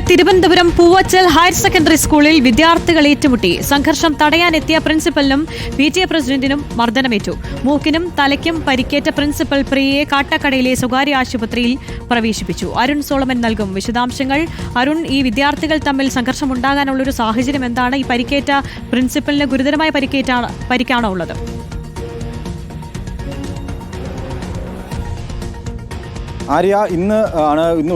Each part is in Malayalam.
തിരുവനന്തപുരം പൂവച്ചൽ ഹയർ സെക്കൻഡറി സ്കൂളിൽ വിദ്യാർത്ഥികൾ ഏറ്റുമുട്ടി. സംഘർഷം തടയാനെത്തിയ പ്രിൻസിപ്പലിനും PTA പ്രസിഡന്റിനും മർദ്ദനമേറ്റു. മൂക്കിനും തലയ്ക്കും പരിക്കേറ്റ പ്രിൻസിപ്പൽ പ്രിയയെ കാട്ടക്കടയിലെ സ്വകാര്യ ആശുപത്രിയിൽ പ്രവേശിപ്പിച്ചു. അരുൺ സോളമൻ നൽകും വിശദാംശങ്ങൾ. അരുൺ, ഈ വിദ്യാർത്ഥികൾ തമ്മിൽ സംഘർഷമുണ്ടാകാനുള്ളൊരു സാഹചര്യം എന്താണ്? ഈ പരിക്കേറ്റ പ്രിൻസിപ്പലിന് ഗുരുതരമായ പരിക്കാണോ ഉള്ളത്? ആര്യ, ഇന്ന്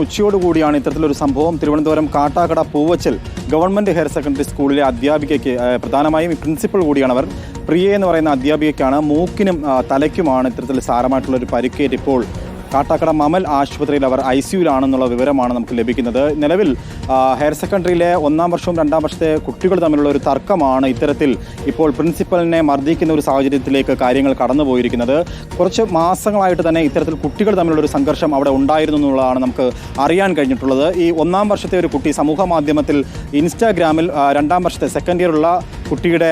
ഉച്ചയോടുകൂടിയാണ് ഇത്തരത്തിലൊരു സംഭവം. Thiruvananthapuram Kattakada Poovachal government higher secondary സ്കൂളിലെ അധ്യാപികയ്ക്ക്, പ്രധാനമായും പ്രിൻസിപ്പൽ കൂടിയാണ് അവർ, പ്രിയ എന്ന് പറയുന്ന അധ്യാപികയ്ക്കാണ് മൂക്കിനും തലയ്ക്കുമാണ് ഇത്തരത്തിൽ സാരമായിട്ടുള്ളൊരു പരിക്കേറ്റ് ഇപ്പോൾ കാട്ടാക്കട മമൽ ആശുപത്രിയിൽ അവർ ICUലാണെന്നുള്ള വിവരമാണ് നമുക്ക് ലഭിക്കുന്നത്. നിലവിൽ ഹയർ സെക്കൻഡറിയിലെ 1ാം വർഷവും 2ാം വർഷത്തെ കുട്ടികൾ തമ്മിലുള്ള ഒരു തർക്കമാണ് ഇത്തരത്തിൽ ഇപ്പോൾ പ്രിൻസിപ്പലിനെ മർദ്ദിക്കുന്ന ഒരു സാഹചര്യത്തിലേക്ക് കാര്യങ്ങൾ കടന്നുപോയിരിക്കുന്നത്. കുറച്ച് മാസങ്ങളായിട്ട് തന്നെ ഇത്തരത്തിൽ കുട്ടികൾ തമ്മിലുള്ള ഒരു സംഘർഷം അവിടെ ഉണ്ടായിരുന്നു എന്നുള്ളതാണ് നമുക്ക് അറിയാൻ കഴിഞ്ഞിട്ടുള്ളത്. ഈ 1ാം വർഷത്തെ ഒരു കുട്ടി സമൂഹ മാധ്യമത്തിൽ ഇൻസ്റ്റാഗ്രാമിൽ 2ാം വർഷത്തെ സെക്കൻഡ് ഇയറുള്ള കുട്ടിയുടെ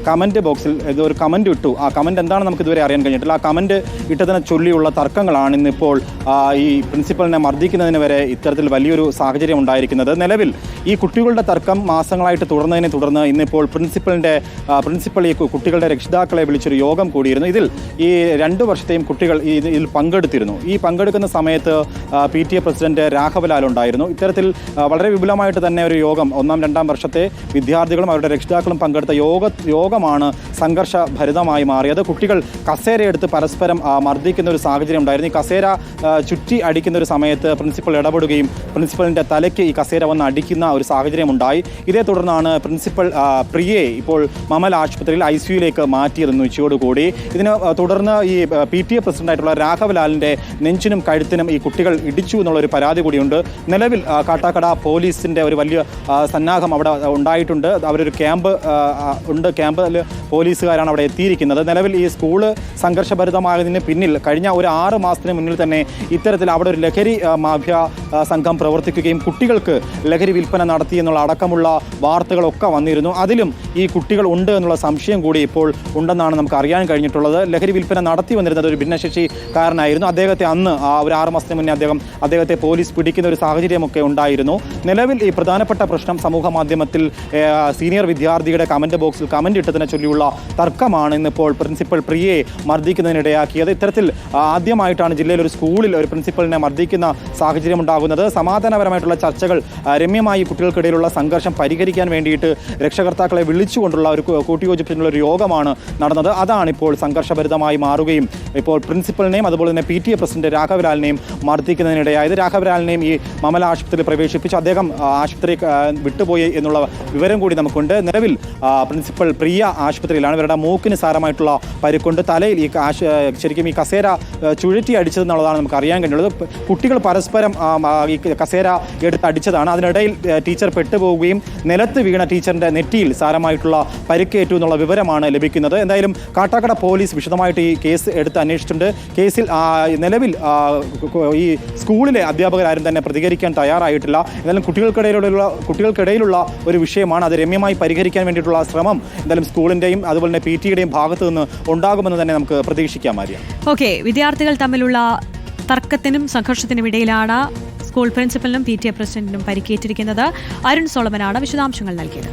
കമൻറ്റ് ബോക്സിൽ ഒരു കമൻറ്റ് ഇട്ടു. ആ കമൻറ്റ് എന്താണെന്ന് നമുക്ക് ഇതുവരെ അറിയാൻ കഴിഞ്ഞിട്ടില്ല. ആ കമൻറ്റ് ഇട്ടതിനെ ചൊല്ലിയുള്ള തർക്കങ്ങളാണ് ഇന്നിപ്പോൾ ഈ പ്രിൻസിപ്പലിനെ മർദ്ദിക്കുന്നതിന് വരെ ഇത്തരത്തിൽ വലിയൊരു സാഹചര്യം ഉണ്ടായിരിക്കുന്നത്. നിലവിൽ ഈ കുട്ടികളുടെ തർക്കം മാസങ്ങളായിട്ട് തുടർന്നതിനെ തുടർന്ന് ഇന്നിപ്പോൾ പ്രിൻസിപ്പൽ ഈ കുട്ടികളുടെ രക്ഷിതാക്കളെ വിളിച്ചൊരു യോഗം കൂടിയിരുന്നു. ഇതിൽ ഈ 2 വർഷത്തെയും കുട്ടികൾ ഇതിൽ പങ്കെടുത്തിരുന്നു. ഈ പങ്കെടുക്കുന്ന സമയത്ത് PTA പ്രസിഡന്റ് രാഘവലാൽ ഉണ്ടായിരുന്നു. ഇത്തരത്തിൽ വളരെ വിപുലമായിട്ട് തന്നെ ഒരു യോഗം 1ാം 2ാം വർഷത്തെ വിദ്യാർത്ഥികളും അവരുടെ രക്ഷിതാക്കളും പങ്കെടുത്ത യോഗമാണ് സംഘർഷഭരിതമായി മാറിയത്. കുട്ടികൾ കസേരയെടുത്ത് പരസ്പരം മർദ്ദിക്കുന്ന ഒരു സാഹചര്യം ഉണ്ടായിരുന്നു. ഈ കസേര ചുറ്റി അടിക്കുന്ന ഒരു സമയത്ത് പ്രിൻസിപ്പൽ ഇടപെടുകയും പ്രിൻസിപ്പലിൻ്റെ തലയ്ക്ക് ഈ കസേര വന്ന് അടിക്കുന്ന ഒരു സാഹചര്യം ഉണ്ടായി. ഇതേ തുടർന്നാണ് പ്രിൻസിപ്പൽ പ്രിയയെ ഇപ്പോൾ മമൽ ആശുപത്രിയിൽ ICUലേക്ക് മാറ്റിയിരുന്നു ഉച്ചയോടുകൂടി. ഇതിന് തുടർന്ന് ഈ PTA പ്രസിഡന്റായിട്ടുള്ള രാഘവലാലിൻ്റെ നെഞ്ചിനും കഴുത്തിനും ഈ കുട്ടികൾ ഇടിച്ചു എന്നുള്ളൊരു പരാതി കൂടിയുണ്ട്. നിലവിൽ കാട്ടാക്കട പോലീസിൻ്റെ ഒരു വലിയ സന്നാഹം അവിടെ ഉണ്ടായിട്ടുണ്ട്. അവരൊരു ക്യാമ്പിൽ പോലീസുകാരാണ് അവിടെ എത്തിയിരിക്കുന്നത്. നിലവിൽ ഈ സ്കൂള് സംഘർഷഭരിതമായതിന് പിന്നിൽ കഴിഞ്ഞ ഒരു 6 മാസത്തിന് മുന്നിൽ തന്നെ ഇത്തരത്തിൽ അവിടെ ഒരു ലഹരി മാഫിയ സംഘം പ്രവർത്തിക്കുകയും കുട്ടികൾക്ക് ലഹരി വിൽപ്പന നടത്തി എന്നുള്ള അടക്കമുള്ള വാർത്തകളൊക്കെ വന്നിരുന്നു. അതിലും ഈ കുട്ടികൾ ഉണ്ട് എന്നുള്ള സംശയം കൂടി ഇപ്പോൾ ഉണ്ടെന്നാണ് നമുക്ക് അറിയാൻ കഴിഞ്ഞിട്ടുള്ളത്. ലഹരി വിൽപ്പന നടത്തി വന്നിരുന്നത് ഒരു ഭിന്നശേഷിക്കാരനായിരുന്നു. അദ്ദേഹത്തെ അന്ന് ഒരു 6 മാസത്തിന് മുന്നേ അദ്ദേഹത്തെ പോലീസ് പിടിക്കുന്ന ഒരു സാഹചര്യമൊക്കെ ഉണ്ടായിരുന്നു. നിലവിൽ ഈ പ്രധാനപ്പെട്ട പ്രശ്നം സമൂഹ മാധ്യമത്തിൽ സീനിയർ വിദ്യാർത്ഥിയുടെ കമൻറ്റ് ബോക്സിൽ കമൻറ്റ് ഇട്ടതിനെ ചൊല്ലിയുള്ള തർക്കമാണ് ഇന്നിപ്പോൾ പ്രിൻസിപ്പൽ പ്രിയയെ മർദ്ദിക്കുന്നതിനിടയാക്കിയത്. ഇത്തരത്തിൽ ആദ്യമായിട്ടാണ് ജില്ലയിൽ ഒരു സ്കൂളിൽ ഒരു പ്രിൻസിപ്പലിനെ മർദ്ദിക്കുന്ന സാഹചര്യം ഉണ്ടാകുന്നത്. സമാധാനപരമായിട്ടുള്ള ചർച്ചകൾ, രമ്യമായി കുട്ടികൾക്കിടയിലുള്ള സംഘർഷം പരിഹരിക്കാൻ വേണ്ടിയിട്ട് രക്ഷകർത്താക്കളെ വിളിച്ചുകൊണ്ടുള്ള ഒരു കൂട്ടിയോജിപ്പിനുള്ള ഒരു യോഗമാണ് നടന്നത്. അതാണിപ്പോൾ സംഘർഷഭരിതമായി മാറുകയും ഇപ്പോൾ പ്രിൻസിപ്പലിനെയും അതുപോലെ തന്നെ PTA പ്രസിഡന്റ് രാഘവലാലിനെയും മർദ്ദിക്കുന്നതിനിടയായത്. രാഘവലാലിനെയും ഈ മമല ആശുപത്രിയിൽ പ്രവേശിപ്പിച്ച് അദ്ദേഹം ആശുപത്രി വിട്ടുപോയി എന്നുള്ള വിവരം കൂടി നമുക്കുണ്ട്. നിലവിൽ പ്രിൻസിപ്പൽ പ്രിയ ആശുപത്രിയിലാണ്. ഇവരുടെ മൂക്കിന് സാരമായിട്ടുള്ള പരിക്കുണ്ട്. തലയിൽ ശരിക്കും ഈ കസേര ചുഴറ്റി അടിച്ചതെന്നുള്ളതാണ് നമുക്ക് അറിയാൻ കഴിഞ്ഞുള്ളത്. കുട്ടികൾ പരസ്പരം ഈ കസേര എടുത്ത് അടിച്ചതാണ്. അതിനിടയിൽ ടീച്ചർ പെട്ടുപോവുകയും നിലത്ത് വീണ ടീച്ചറിൻ്റെ നെറ്റിയിൽ സാരമായിട്ടുള്ള പരിക്കേറ്റു എന്നുള്ള വിവരമാണ് ലഭിക്കുന്നത്. എന്തായാലും കാട്ടാക്കട പോലീസ് വിശദമായിട്ട് ഈ കേസ് എടുത്ത് അന്വേഷിച്ചിട്ടുണ്ട്. കേസിൽ നിലവിൽ ഈ സ്കൂളിലെ അധ്യാപകരാരും തന്നെ പ്രതികരിക്കാൻ തയ്യാറായിട്ടില്ല. എന്നാലും കുട്ടികൾക്കിടയിലുള്ള ഒരു വിഷയമാണ്. അത് രമ്യമായി പരിഹരിക്കാൻ വേണ്ടിയിട്ടുള്ള ശ്രമം എന്തായാലും സ്കൂളിൻ്റെയും അതുപോലെ തന്നെ PTAയുടെയും ഭാഗത്തു നിന്ന് ഉണ്ടാകുമെന്ന് തന്നെ നമുക്ക് പ്രതീക്ഷിക്കാം. ആര്യ, വിദ്യാർത്ഥികൾ തമ്മിലുള്ള തർക്കത്തിനും സംഘർഷത്തിനും ഇടയിലാണ് സ്കൂൾ പ്രിൻസിപ്പലിനും PTA പ്രസിഡന്റിനും പരിക്കേറ്റിരിക്കുന്നത്. അരുൺ സോളമനാണ് വിശദാംശങ്ങൾ നൽകിയത്.